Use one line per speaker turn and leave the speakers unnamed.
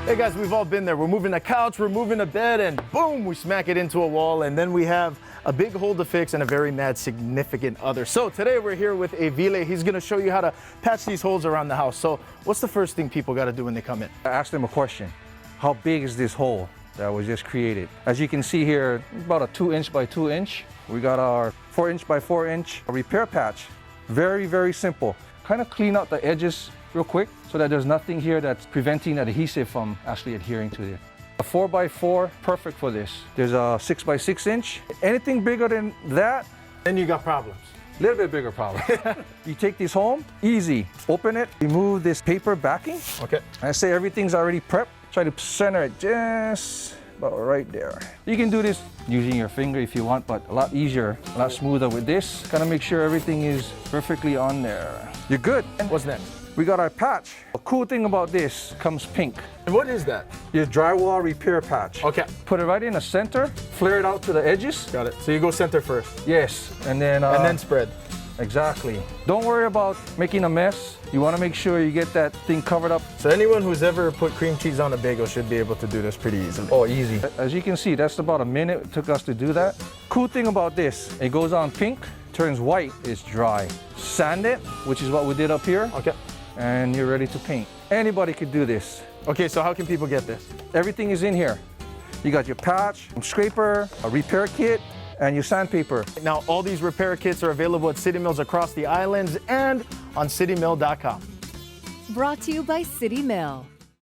Hey guys, we've all been there. We're moving a couch, we're moving a bed, and boom, we smack it into a wall, and then we have a big hole to fix and a very mad significant other. So today we're here with Evile. He's gonna show you how to patch these holes around the house. So what's the first thing people gotta do when they come in?
I asked them a question. How big is this hole that was just created? As you can see here, about a 2" by 2". We got our 4" by 4" repair patch. Very, very simple. Kind of clean out the edges real quick so that there's nothing here that's preventing that adhesive from actually adhering to it. A 4x4, perfect for this. There's a 6x6". Anything bigger than that,
Then you got problems.
a little bit bigger problem. You take this home, easy. Open it, remove this paper backing.
Okay.
I say everything's already prepped. Try to center it just about right there. You can do this using your finger if you want, but a lot easier, a lot smoother with this. Kind of make sure everything is perfectly on there. You're good.
What's next?
We got our patch. The cool thing about this comes pink.
And what is that?
Your drywall repair patch.
Okay.
Put it right in the center, flare it out to the edges.
Got it. So you go center first.
Yes, and then
Spread.
exactly. Don't worry about making a mess. You want to make sure you get that thing covered up.
So anyone who's ever put cream cheese on a bagel should be able to do this pretty easily.
Oh, easy. As you can see, that's about a minute it took us to do that. Cool thing about this, it goes on pink, turns white, it's dry. Sand it, which is what we did up here,
Okay.
and you're ready to paint. Anybody could do this.
Okay, so how can people get this?
Everything is in here. You got your patch, scraper, a repair kit, and your sandpaper.
Now, all these repair kits are available at City Mills across the islands and on citymill.com.
Brought to you by City Mill.